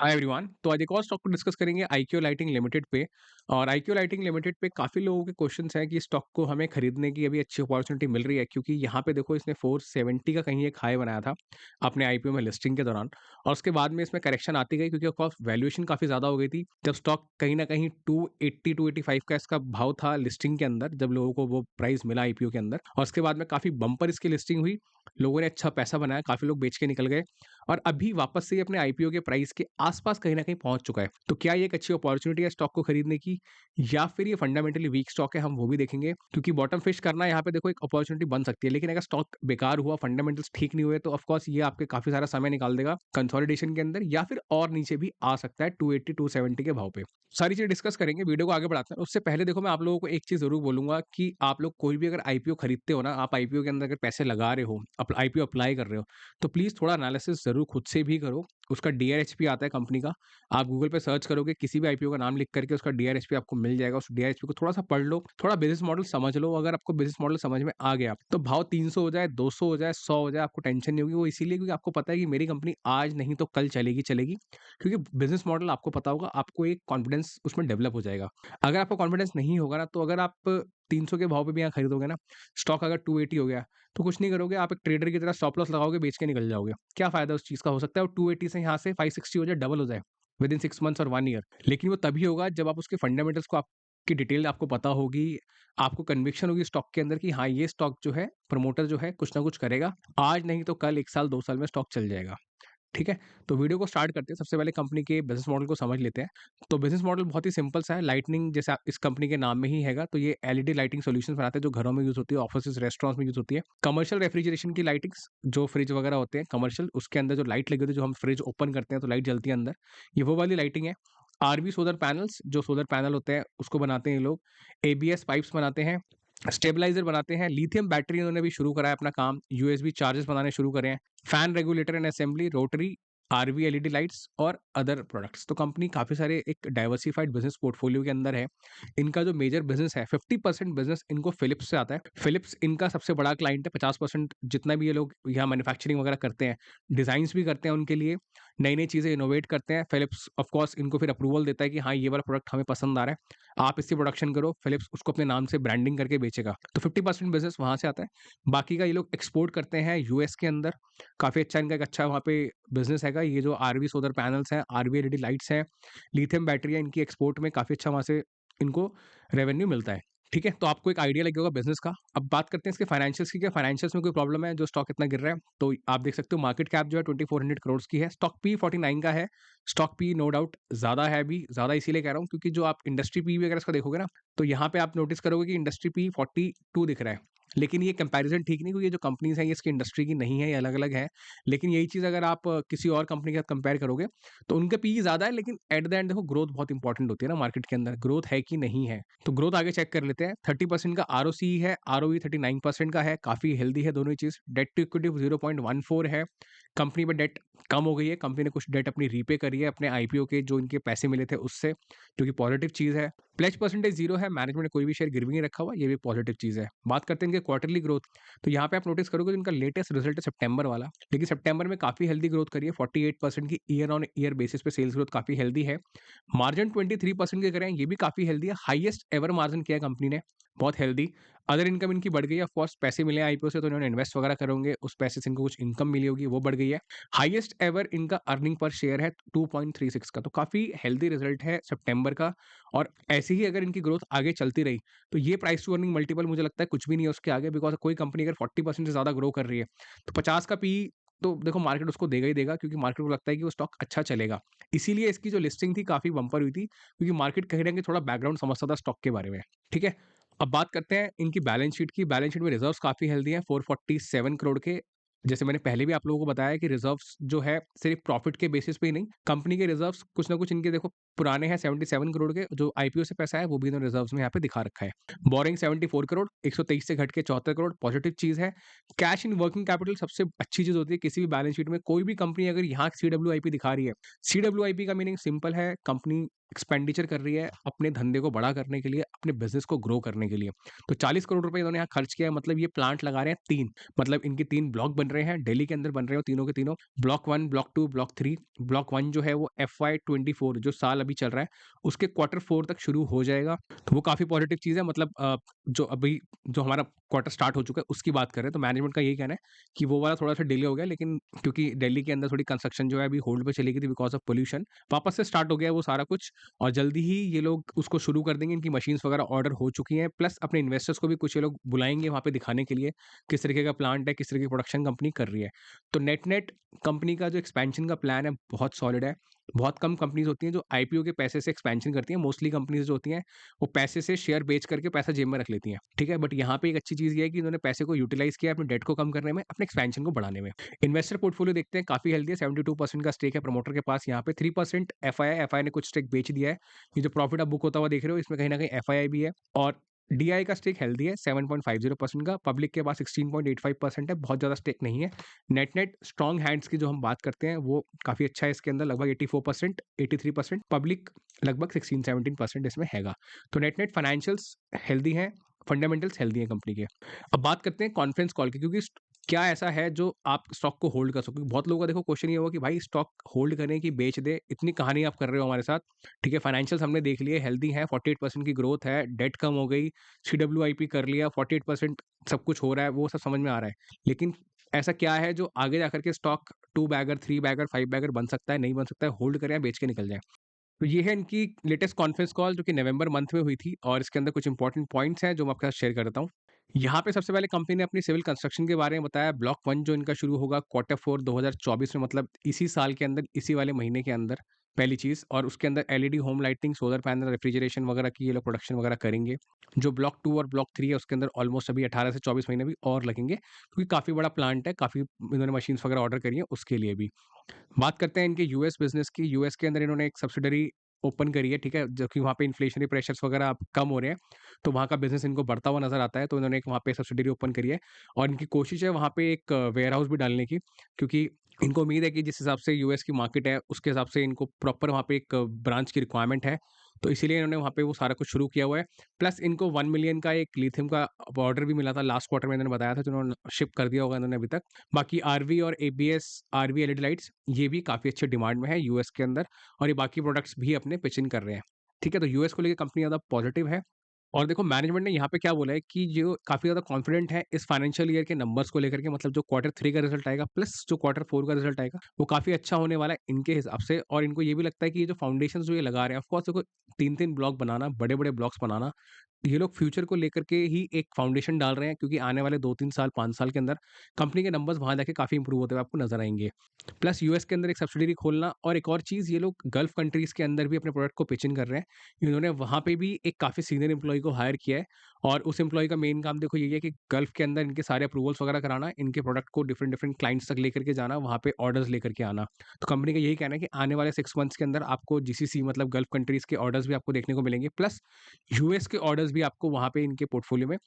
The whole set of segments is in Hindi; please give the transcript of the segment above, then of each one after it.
Hi everyone. तो आज एक और स्टॉक को डिस्कस करेंगे आईक्यू लाइटिंग लिमिटेड पे। और आईक्यू लाइटिंग लिमिटेड पे काफ़ी लोगों के क्वेश्चंस हैं कि स्टॉक को हमें खरीदने की अभी अच्छी अपॉर्चुनिटी मिल रही है, क्योंकि यहाँ पे देखो इसने 470 का कहीं एक हाई बनाया था अपने आईपीओ में लिस्टिंग के दौरान। और उसके बाद में इसमें करेक्शन आती गई, क्योंकि ऑफकोर्स वैल्यूएशन काफ़ी ज़्यादा हो गई थी। जब स्टॉक कहीं ना कहीं 280 285 का इसका भाव था लिस्टिंग के अंदर, जब लोगों को वो प्राइस मिला आईपीओ के अंदर, और उसके बाद में काफ़ी बम्पर इसकी लिस्टिंग हुई। लोगों ने अच्छा पैसा बनाया, काफ़ी लोग बेच के निकल गए और अभी वापस से ये अपने आईपीओ के प्राइस के आसपास कहीं न कहीं पहुँच चुका है। तो क्या ये एक अच्छी अपॉर्च्युनिटी है स्टॉक को खरीदने की, या फिर ये फंडामेंटली वीक स्टॉक है, हम वो भी देखेंगे। क्योंकि बॉटम फिश करना यहाँ पे देखो एक अपॉर्च्युनिटी बन सकती है, लेकिन अगर स्टॉक बेकार हुआ, फंडामेंटल्स ठीक नहीं हुए, तो ऑफ कोर्स ये आपके काफ़ी सारा समय निकाल देगा कंसोलिडेशन के अंदर, या फिर और नीचे भी आ सकता है 280 270 के भाव पे। सारी चीज़ें डिस्कस करेंगे, वीडियो को आगे बढ़ाते हैं। उससे पहले देखो, मैं आप लोगों को एक चीज़ ज़रूर बोलूँगा कि आप लोग कोई भी अगर आईपीओ खरीदते हो ना, आप आईपीओ के अंदर अगर पैसे लगा रहे हो, आईपीओ अप्लाई कर रहे हो, तो प्लीज़ थोड़ा एनालिसिस ज़रूर खुद से भी करो। उसका डीआरएचपी आता है कंपनी का, आप गूगल पे सर्च करोगे किसी भी आईपीओ का नाम लिख करके, उसका डीआरएचपी आपको मिल जाएगा। उस डीआरएचपी को थोड़ा-सा पढ़ लो, थोड़ा बिज़नेस मॉडल समझ लो। अगर आपको बिज़नेस मॉडल समझ में आ गया, तो भाव 300 हो जाए, 200 हो जाए, 100 हो जाए, आपको टेंशन नहीं होगी। वो इसीलिए क्योंकि आपको पता है कि मेरी कंपनी आज नहीं तो कल चलेगी, चलेगी। क्योंकि बिज़नेस मॉडल आपको पता होगा, आपको एक कॉन्फिडेंस उसमें डेवलप हो जाएगा। अगर आपको कॉन्फिडेंस नहीं होगा ना, तो अगर आप 300 के भाव पे भी यहाँ खरीदोगे ना, स्टॉक अगर 280 हो गया, तो कुछ नहीं करोगे, आप एक ट्रेडर की तरह स्टॉप लॉस लगाओगे, बेच के निकल जाओगे। क्या फ़ायदा उस चीज़ का? हो सकता है वो 280 से यहाँ से 560 हो जाए, डबल हो जाए विदिन 6 मंथ्स और 1 ईयर। लेकिन वो तभी होगा जब आप उसके फंडामेंटल्स को, आपकी डिटेल आपको पता होगी, आपको कन्विक्शन होगी स्टॉक के अंदर कि हाँ, ये स्टॉक जो है, प्रमोटर जो है, कुछ ना कुछ करेगा। आज नहीं तो कल, 1 साल, 2 साल में स्टॉक चल जाएगा। ठीक है? तो वीडियो को स्टार्ट करते हैं। सबसे पहले कंपनी के बिज़नेस मॉडल को समझ लेते हैं। तो बिज़नेस मॉडल बहुत ही सिंपल सा है, लाइटनिंग जैसा इस कंपनी के नाम में ही हैगा। तो ये एलईडी लाइटिंग सॉल्यूशंस बनाते हैं, जो घरों में यूज़ होती है, ऑफिसेज़, रेस्टोरेंट्स में यूज़ होती है। कमर्शियल रेफ्रिजरेशन की लाइटिंग्स, जो फ्रिज वगैरह होते हैं कमर्शियल, उसके अंदर जो लाइट लगी होती है, जो हम फ्रिज ओपन करते हैं तो लाइट जलती है अंदर, ये वो वाली लाइटिंग है। आरवी सोलर पैनल्स, जो सोलर पैनल होते हैं उसको बनाते हैं ये लोग। एबीएस पाइप्स बनाते हैं, स्टेबलाइज़र बनाते हैं, लिथियम बैटरी इन्होंने भी शुरू करा है अपना काम, यूएसबी चार्जर्स बनाने शुरू करे हैं, fan regulator and assembly, rotary, RV LED lights और अदर प्रोडक्ट्स। तो कंपनी काफ़ी सारे एक डाइवर्सिफाइड बिज़नेस पोर्टफोलियो के अंदर है। इनका जो मेजर बिज़नेस है, 50% बिज़नेस इनको फिलिप्स से आता है। फिलिप्स इनका सबसे बड़ा क्लाइंट है। 50% जितना भी ये लोग यहाँ मैन्युफैक्चरिंग वगैरह करते हैं, डिज़ाइन्स भी करते हैं उनके लिए, नई-नई चीज़ें इनोवेट करते हैं। फिलिप्स ऑफ कोर्स इनको फिर अप्रूवल देता है कि हाँ, ये वाला प्रोडक्ट हमें पसंद आ रहा है, आप इसकी प्रोडक्शन करो। फिलिप्स उसको अपने नाम से ब्रांडिंग करके बेचेगा। तो 50% बिज़नेस वहाँ से आता है। बाकी का ये लोग एक्सपोर्ट करते हैं यूएस के अंदर। काफ़ी अच्छा इनका एक अच्छा वहाँ पे बिज़नेस हैगा। ये जो आरवी सोलर पैनल्स हैं, आरवी एलईडी लाइट्स हैं, लिथियम बैटरी है, इनकी एक्सपोर्ट में काफ़ी अच्छा वहाँ से इनको रेवेन्यू मिलता है। ठीक है? तो आपको एक आइडिया लग गया होगा बिज़नेस का। अब बात करते हैं इसके फाइनेंशियल्स की। क्या फाइनेंशियल्स में कोई प्रॉब्लम है जो स्टॉक इतना गिर रहा है? तो आप देख सकते हो मार्केट कैप जो है 2400 करोड़ की है। स्टॉक पी 49 का है। स्टॉक पी नो डाउट ज़्यादा है अभी। ज़्यादा इसीलिए कह रहा हूँ क्योंकि जो आप इंडस्ट्री पी वगैरह इसका देखोगे ना, तो यहाँ पे आप नोटिस करोगे कि इंडस्ट्री पी 42 दिख रहा है। लेकिन ये कंपैरिज़न ठीक नहीं, क्योंकि ये जो कंपनीज़ हैं ये इसकी इंडस्ट्री की नहीं है, ये अलग-अलग है। लेकिन यही चीज़ अगर आप किसी और कंपनी के साथ कंपेयर करोगे, तो उनका पीई ज़्यादा है, लेकिन एट द एंड देखो ग्रोथ बहुत इंपॉर्टेंट होती है ना मार्केट के अंदर, ग्रोथ है कि नहीं है। तो ग्रोथ आगे चेक कर लेते हैं। 30% का आरओसी है, आरओई 39% का है, काफ़ी हेल्दी है दोनों ही चीज़। डेट टू इक्विटी 0.14 है। कंपनी में डेट कम हो गई है, कंपनी ने कुछ डेट अपनी रीपे करी है अपने आईपीओ के जो इनके पैसे मिले थे उससे, जो कि पॉजिटिव चीज़ है। प्लेज परसेंटेज 0 है, मैनेजमेंट ने कोई भी शेयर गिरवी नहीं रखा हुआ, ये भी पॉजिटिव चीज़ है। बात करते हैं इनके क्वार्टरली ग्रोथ। तो यहाँ पे आप नोटिस करोगे इनका लेटेस्ट रिजल्ट है सितंबर वाला, लेकिन सितंबर में काफ़ी हेल्दी ग्रोथ करी है। 48% की ईयर ऑन ईयर बेसिस पे सेल्स ग्रोथ काफ़ी हेल्दी है। मार्जिन 23% के करें, ये भी काफ़ी हेल्दी है। हाईएस्ट एवर मार्जिन किया है कंपनी ने, बहुत हेल्दी। अदर इनकम इनकी बढ़ गई है, ऑफ कोर्स पैसे मिले हैं आईपीओ से, तो इन्होंने इन्वेस्ट वगैरह करे होंगे, उस पैसे से इनको कुछ इनकम मिली होगी, वो बढ़ गई है। हाईएस्ट एवर इनका अर्निंग पर शेयर है 2.36 का, तो काफ़ी हेल्दी रिजल्ट है सितंबर का। और ऐसे ही अगर इनकी ग्रोथ आगे चलती रही, तो ये प्राइस टू अर्निंग मल्टीपल मुझे लगता है कुछ भी नहीं है उसके आगे, बिकॉज़ कोई कंपनी अगर 40% से ज़्यादा ग्रो कर रही है, तो 50 का पी तो देखो मार्केट उसको देगा ही देगा, क्योंकि मार्केट को लगता है कि वो स्टॉक अच्छा चलेगा। इसीलिए इसकी जो लिस्टिंग थी काफ़ी बम्पर हुई थी, क्योंकि मार्केट कहीं न कहीं थोड़ा बैकग्राउंड समझता था स्टॉक के बारे में। ठीक है? अब बात करते हैं इनकी बैलेंस शीट की। बैलेंस शीट में रिजर्व्स काफ़ी हेल्दी हैं, 447 करोड़ के। जैसे मैंने पहले भी आप लोगों को बताया कि रिजर्व्स जो है सिर्फ प्रॉफिट के बेसिस पे ही नहीं, कंपनी के रिजर्व्स कुछ ना कुछ इनके देखो पुराने हैं 77 करोड़ के, जो आईपीओ से पैसा है वो भी इन्होंने रिजर्व्स में यहाँ पे दिखा रखा है। बोरिंग 74 करोड़, 123 से घट के 74 करोड़, पॉजिटिव चीज़ है। कैश इन वर्किंग कैपिटल सबसे अच्छी चीज़ होती है किसी भी बैलेंस शीट में। कोई भी कंपनी अगर यहाँ सीडब्ल्यूआईपी दिखा रही है, सीडब्ल्यूआईपी का मीनिंग सिंपल है, कंपनी एक्सपेंडिचर कर रही है अपने धंधे को बड़ा करने के लिए, अपने बिज़नेस को ग्रो करने के लिए। तो 40 करोड़ रुपए इन्होंने यहाँ खर्च किया है, मतलब ये प्लांट लगा रहे हैं 3, मतलब इनके 3 ब्लॉक बन रहे हैं, दिल्ली के अंदर बन रहे हैं तीनों के तीनों। Block 1, block 2, block 3। ब्लॉक 1 जो है वो FY 24 जो साल अभी चल रहा है, उसके क्वार्टर 4 तक शुरू हो जाएगा। तो वो काफ़ी पॉजिटिव चीज़ है, मतलब जो अभी जो हमारा क्वार्टर स्टार्ट हो चुका है उसकी बात कर रहे हैं, तो मैनेजमेंट का यही कहना है कि वो वाला थोड़ा-सा डिले हो गया, लेकिन क्योंकि दिल्ली के अंदर थोड़ी कंस्ट्रक्शन जो है अभी होल्ड पे चली गई थी बिकॉज़ ऑफ पॉल्यूशन, वापस से स्टार्ट हो गया है वो सारा कुछ और जल्दी ही ये लोग उसको शुरू कर देंगे। इनकी मशीन्स वगैरह ऑर्डर हो चुकी हैं, प्लस अपने इन्वेस्टर्स को भी कुछ ये लोग बुलाएँगे वहाँ पे दिखाने के लिए, किस तरीके का प्लांट है, किस तरह की प्रोडक्शन कंपनी कर रही है। तो नेट-नेट कंपनी का जो एक्सपेंशन का प्लान है बहुत सॉलिड है। बहुत कम कंपनीज़ होती हैं जो आईपीओ के पैसे से एक्सपेंशन करती हैं, मोस्टली कंपनीज़ जो होती हैं, वो पैसे से शेयर बेच करके पैसा जेब में रख लेती हैं, ठीक है? बट यहाँ पे एक अच्छी चीज़ ये है कि इन्होंने पैसे को यूटिलाइज़ किया अपने डेट को कम करने में, अपने एक्सपेंशन को बढ़ाने में। इन्वेस्टर पोर्टफोलियो देखते हैं काफ़ी हेल्दी है, 72% का स्टेक है प्रमोटर के पास यहाँ पे, 3% एफआईआई ने कुछ स्टेक बेच दिया है। ये जो प्रॉफिट आप बुक होता हुआ देख रहे हो, इसमें कहीं न कहीं एफआईआई भी है और डीआई का स्टेक हेल्दी है 7.50% का, पब्लिक के पास 16.85% है, बहुत ज़्यादा स्टेक नहीं है। नेट-नेट स्ट्रॉन्ग हैंड्स की जो हम बात करते हैं, वो काफ़ी अच्छा है इसके अंदर, लगभग 84%, 83%, पब्लिक लगभग 16-17% इसमें हैगा। तो नेट-नेट फाइनेंशियल्स हेल्दी हैं, फंडामेंटल्स हेल्दी हैं कंपनी के। अब बात करते हैं कॉन्फ्रेंस कॉल की, क्योंकि क्या ऐसा है जो आप स्टॉक को होल्ड कर सको? बहुत लोगों का देखो क्वेश्चन ये होगा कि भाई स्टॉक होल्ड करें कि बेच दें? इतनी कहानी आप कर रहे हो हमारे साथ। ठीक है, फाइनेंशियल्स हमने देख लिए हेल्दी हैं, 48% की ग्रोथ है, डेट कम हो गई, सीडब्ल्यूआईपी कर लिया, 48% सब कुछ हो रहा है, वो सब समझ में आ रहा है। लेकिन ऐसा क्या है जो आगे जाकर के स्टॉक 2 बैगर, 3 बैगर, 5 बैगर बन सकता है, नहीं बन सकता है, होल्ड करें या बेच के निकल जाएँ? तो ये है इनकी लेटेस्ट कॉन्फ्रेंस कॉल जो कि नवंबर मंथ में हुई थी और इसके अंदर कुछ इंपॉर्टेंट पॉइंट्स हैं जो मैं आपके साथ शेयर कर देता हूँ। यहाँ पे सबसे पहले कंपनी ने अपनी सिविल कंस्ट्रक्शन के बारे में बताया। ब्लॉक 1 जो इनका शुरू होगा क्वार्टर 4 2024 में, मतलब इसी साल के अंदर, इसी वाले महीने के अंदर, पहली चीज़। और उसके अंदर LED home lighting, solar panel, refrigeration वगैरह की ये लोग प्रोडक्शन वगैरह करेंगे। जो ब्लॉक 2 और ब्लॉक 3 है उसके अंदर ऑलमोस्ट अभी 18 से 24 महीने भी और लगेंगे, क्योंकि काफ़ी बड़ा प्लांट है, काफ़ी इन्होंने मशीन्स वगैरह ऑर्डर करी है उसके लिए भी। बात करते हैं इनके यूएस बिज़नेस की। यूएस के अंदर इन्होंने एक सब्सिडरी ओपन करी है, ठीक है? जो कि वहाँ पे इन्फ्लेशनरी प्रेशर्स वगैरह अब कम हो रहे हैं, तो वहाँ का बिज़नेस इनको बढ़ता हुआ नज़र आता है, तो इन्होंने एक वहाँ पे सब्सिडरी ओपन करी है और इनकी कोशिश है वहाँ पे एक वेयरहाउस भी डालने की, क्योंकि इनको उम्मीद है कि जिस हिसाब से यूएस की मार्केट है, उसके हिसाब से इनको प्रॉपर वहाँ पे एक ब्रांच की रिक्वायरमेंट है, तो इसीलिए इन्होंने वहाँ पे वो सारा कुछ शुरू किया हुआ है। प्लस इनको 1 मिलियन का एक लिथियम का ऑर्डर भी मिला था लास्ट क्वार्टर में, इन्होंने बताया था, जो उन्होंने शिप कर दिया होगा इन्होंने अभी तक। बाकी आरवी और एबीएस, आरवी एलईडी लाइट्स, ये भी काफ़ी अच्छे डिमांड में है यूएस के अंदर और ये बाकी प्रोडक्ट्स भी अपने पिच इन कर रहे हैं। ठीक है, तो यूएस को लेके कंपनी ज़्यादा पॉजिटिव है। और देखो मैनेजमेंट ने यहाँ पे क्या बोला है कि जो काफ़ी ज़्यादा कॉन्फिडेंट है इस फाइनेंशियल ईयर के नंबर्स को लेकर के, मतलब जो क्वार्टर 3 का रिजल्ट आएगा प्लस जो क्वार्टर 4 का रिजल्ट आएगा, वो काफ़ी अच्छा होने वाला है इनके हिसाब से। और इनको ये भी लगता है कि ये जो फाउंडेशंस जो ये लगा रहे हैं, ऑफ कोर्स देखो 3-3 ब्लॉक बनाना, बड़े-बड़े ब्लॉक्स बनाना, ये लोग फ्यूचर को लेकर के ही एक फाउंडेशन डाल रहे हैं, क्योंकि आने वाले 2-3 साल, 5 साल के अंदर कंपनी के नंबर्स वहाँ जाके काफ़ी इंप्रूव होते हुए आपको नज़र आएँगे। प्लस यूएस के अंदर एक सब्सिडियरी खोलना, और एक और चीज़, ये लोग गल्फ कंट्रीज़ के अंदर भी अपने प्रोडक्ट को पिच इन कर रहे हैं। इन्होंने वहाँ पे भी एक काफ़ी सीनियर एम्प्लॉयी को हायर किया है और उस एम्प्लॉयी का मेन काम देखो यही है कि गल्फ के अंदर इनके सारे अप्रूवल्स वगैरह कराना, इनके प्रोडक्ट को डिफरेंट डिफरेंट क्लाइंट्स तक लेकर के जाना, वहाँ पे ऑर्डर्स लेकर के आना। तो कंपनी का यही कहना है कि आने वाले 6 मंथ्स के अंदर आपको जीसीसी, मतलब गल्फ कंट्रीज़ के ऑर्डर्स भी आपको देखने को मिलेंगे, प्लस यूएस के ऑर्डर्स भी आपको वहाँ पे इनके पोर्टफोलियो में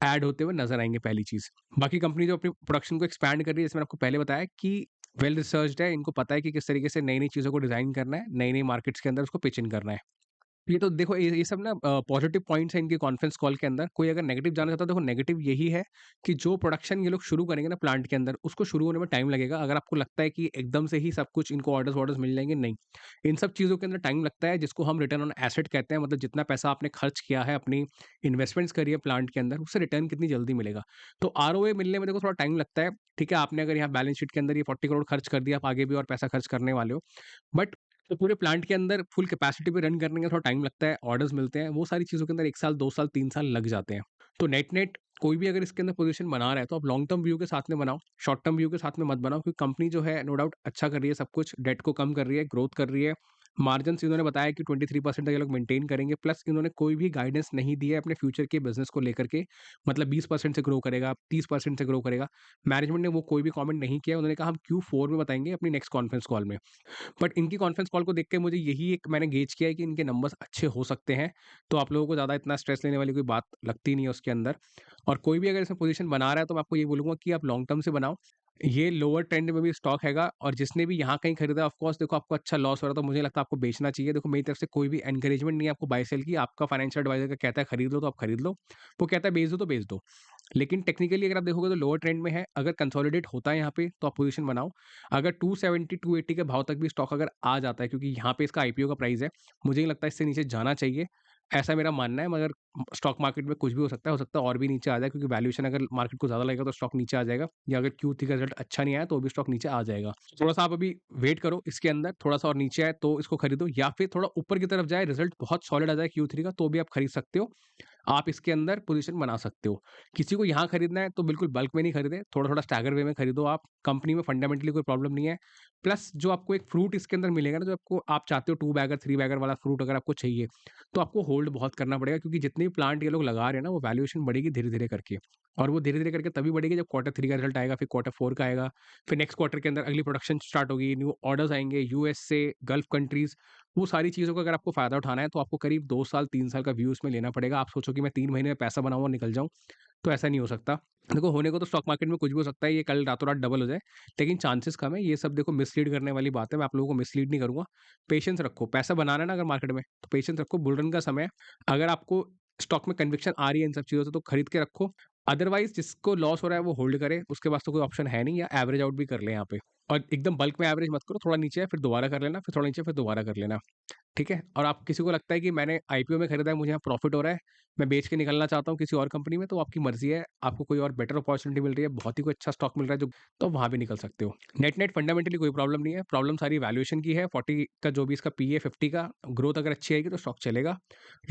ऐड होते हुए नज़र आएँगे, पहली चीज़। बाकी कंपनी जो अपनी प्रोडक्शन को एक्सपैंड कर रही है, जैसे मैंने आपको पहले बताया कि वेल रिसर्च्ड है, इनको पता है कि किस तरीके से नई-नई चीज़ों को डिज़ाइन करना है, नई-नई मार्केट्स के अंदर उसको पिच इन करना है। ये तो देखो ये सब ना पॉजिटिव पॉइंट्स हैं इनकी कॉन्फ्रेंस कॉल के अंदर। कोई अगर नेगेटिव जानना चाहता है, देखो नेगेटिव यही है कि जो प्रोडक्शन ये लोग शुरू करेंगे ना प्लांट के अंदर, उसको शुरू होने में टाइम लगेगा। अगर आपको लगता है कि एकदम से ही सब कुछ इनको ऑर्डर्स मिल जाएँगे, नहीं। इन सब चीज़ों के अंदर टाइम लगता है, जिसको हम रिटर्न ऑन एसेट कहते हैं। मतलब जितना पैसा आपने खर्च किया है, अपनी इन्वेस्टमेंट्स करी है प्लांट के अंदर, उससे रिटर्न कितनी जल्दी मिलेगा। तो आरओए मिलने में देखो थोड़ा टाइम लगता है। ठीक है, आपने अगर यहाँ बैलेंस शीट के अंदर ये 40 करोड़ खर्च कर दिया, आप आगे भी और पैसा खर्च करने वाले हो। बट तो पूरे प्लांट के अंदर फुल कैपेसिटी पे रन करने का थोड़ा टाइम लगता है, ऑर्डर्स मिलते हैं, वो सारी चीज़ों के अंदर 1 साल, 2 साल, 3 साल लग जाते हैं। तो नेट-नेट कोई भी अगर इसके अंदर पोज़ीशन बना रहा है, तो आप लॉन्ग टर्म व्यू के साथ में बनाओ, शॉर्ट टर्म व्यू के साथ में मत बनाओ, क्योंकि कंपनी जो है नो डाउट अच्छा कर रही है सब कुछ, डेट को कम कर रही है, ग्रोथ कर रही है, मार्जिन्स इन्होंने बताया कि 23% तक ये लोग मेंटेन करेंगे, प्लस इन्होंने कोई भी गाइडेंस नहीं दी है अपने फ्यूचर के बिज़नेस को लेकर के, मतलब 20% से ग्रो करेगा, 30% से ग्रो करेगा। मैनेजमेंट ने वो कोई भी कमेंट नहीं किया, उन्होंने कहा हम Q4 में बताएँगे अपनी नेक्स्ट कॉन्फ्रेंस कॉल में। बट इनकी कॉन्फ्रेंस कॉल को देख के मुझे यही एक मैंने गेज किया है कि इनके नंबर्स अच्छे हो सकते हैं, तो आप लोगों को ज़्यादा इतना स्ट्रेस लेने वाली कोई बात लगती नहीं है उसके अंदर। और कोई भी अगर इसमें पोज़ीशन बना रहा है तो मैं आपको ये बोलूँगा कि आप लॉन्ग टर्म से बनाओ। ये लोअर ट्रेंड में भी स्टॉक हैगा और जिसने भी यहाँ कहीं खरीदा ऑफ कोर्स देखो आपको अच्छा लॉस हो रहा है तो मुझे लगता है आपको बेचना चाहिए। देखो मेरी तरफ से कोई भी एनकरेजमेंट नहीं है आपको बाय सेल की, आपका फाइनेंशियल एडवाइज़र का कहता है खरीद लो तो आप खरीद लो, वो कहता है बेच दो तो बेच दो। लेकिन टेक्निकली अगर आप देखोगे तो लोअर ट्रेंड में है, अगर कंसोलिडेट होता है यहाँ पे तो आप पोज़ीशन बनाओ। अगर 270 280 के भाव तक भी स्टॉक अगर आ जाता है क्योंकि यहाँ पे इसका आईपीओ का प्राइस है, मुझे नहीं लगता इससे नीचे जाना चाहिए, ऐसा मेरा मानना है। मगर स्टॉक मार्केट में कुछ भी हो सकता है और भी नीचे आ जाए क्योंकि वैल्यूएशन अगर मार्केट को ज़्यादा लगेगा तो स्टॉक नीचे आ जाएगा या अगर Q3 का रिजल्ट अच्छा नहीं आया तो भी स्टॉक नीचे आ जाएगा। थोड़ा-सा आप अभी वेट करो इसके अंदर, थोड़ा-सा और नीचे आए तो इसको खरीदो या फिर थोड़ा ऊपर की तरफ जाए, रिजल्ट बहुत सॉलिड आ जाए Q3 का तो भी आप खरीद सकते हो। आप इसके अंदर पोज़ीशन बना सकते हो। किसी को यहाँ खरीदना है तो बिल्कुल बल्क में नहीं खरीदें, थोड़ा-थोड़ा स्टैगर वे में खरीदो आप। कंपनी में फंडामेंटली कोई प्रॉब्लम नहीं है। प्लस जो आपको एक फ्रूट इसके अंदर मिलेगा ना, जो आपको आप चाहते हो 2 बैगर, 3 बैगर वाला फ्रूट अगर आपको चाहिए, तो आपको होल्ड बहुत करना पड़ेगा क्योंकि जितने भी प्लांट ये लोग लगा रहे हैं ना, वो वैल्यूएशन बढ़ेगी धीरे-धीरे करके। और वो धीरे-धीरे करके तभी बढ़ेगी जब क्वार्टर 3 का रिजल्ट आएगा, फिर क्वार्टर 4 का आएगा, फिर नेक्स्ट क्वार्टर के अंदर अगली प्रोडक्शन स्टार्ट होगी, न्यू ऑर्डर्स आएँगे यूएस से, गल्फ कंट्रीज़। वो सारी चीज़ों का अगर आपको फ़ायदा उठाना है तो आपको करीब 2 साल 3 साल का व्यू इसमें लेना पड़ेगा। आप सोचो कि मैं 3 महीने में पैसा बनाऊँ और निकल जाऊँ, तो ऐसा नहीं हो सकता। देखो होने को तो स्टॉक मार्केट में कुछ भी हो सकता है, ये कल रातों-रात डबल हो जाए, लेकिन चांसेस कम है। ये सब देखो मिसलीड करने वाली बात है, मैं आप लोगों को मिसलीड नहीं करूँगा। पेशेंस रखो, पैसा बनाना है ना अगर मार्केट में, तो पेशेंस रखो, बुल रन का समय है। अगर आपको स्टॉक में कन्विक्शन आ रही है इन सब चीज़ों से तो खरीद के रखो। अदरवाइज़ जिसको लॉस हो रहा है वो होल्ड करे, उसके पास तो कोई ऑप्शन है नहीं या एवरेज आउट भी कर ले यहाँ पे। और एकदम बल्क में एवरेज मत करो, थोड़ा नीचे है फिर दोबारा कर लेना, फिर थोड़ा नीचे फिर दोबारा कर लेना। ठीक है? और आप किसी को लगता है कि मैंने आईपीओ में खरीदा है, मुझे यहाँ प्रॉफ़िट हो रहा है, मैं बेच के निकलना चाहता हूँ किसी और कंपनी में, तो आपकी मर्ज़ी है। आपको कोई और बेटर अपॉर्च्युनिटी मिल रही है, बहुत ही कोई अच्छा स्टॉक मिल रहा है जो तो वहाँ भी निकल सकते हो। नेट-नेट फंडामेंटली कोई प्रॉब्लम नहीं है, प्रॉब्लम सारी वैल्यूएशन की है। 40 का जो भी इसका पीई है 50 का, ग्रोथ अगर अच्छी आएगी तो स्टॉक चलेगा।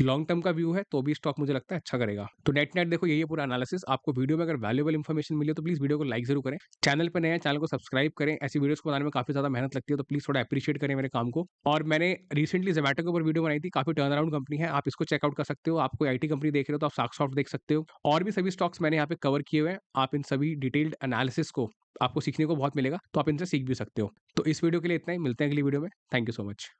लॉन्ग टर्म का व्यू है तो भी स्टॉक मुझे लगता है अच्छा करेगा। तो नेट-नेट देखो यही है पूरा एनालिसिस। आपको वीडियो में अगर वैल्युएबल इन्फॉर्मेशन मिली हो तो प्लीज़ वीडियो को लाइक ज़रूर करें। चैनल पे नए हैं, चैनल को सब्सक्राइब करें। ऐसी वीडियोज़ को बनाने में काफ़ी ज़्यादा मेहनत लगती है तो प्लीज़ थोड़ा एप्रिशिएट करें मेरे काम को। और मैंने रिसेंटली ज़ोमैटो के ऊपर वीडियो बनाई थी, काफ़ी टर्न अराउंड कंपनी है, आप इसको चेकआउट कर सकते हो। आप कोई आईटी कंपनी देख रहे हो तो आप साक्षात देख सकते हो। और भी सभी स्टॉक्स मैंने यहाँ पे कवर किए हुए हैं। आप इन सभी डिटेल्ड एनालिसिस को आपको सीखने को बहुत मिलेगा, तो आप इनसे सीख भी सकते हो। तो इस वीडियो के लिए इतना ही, मिलते हैं अगली वीडियो में। Thank you so much.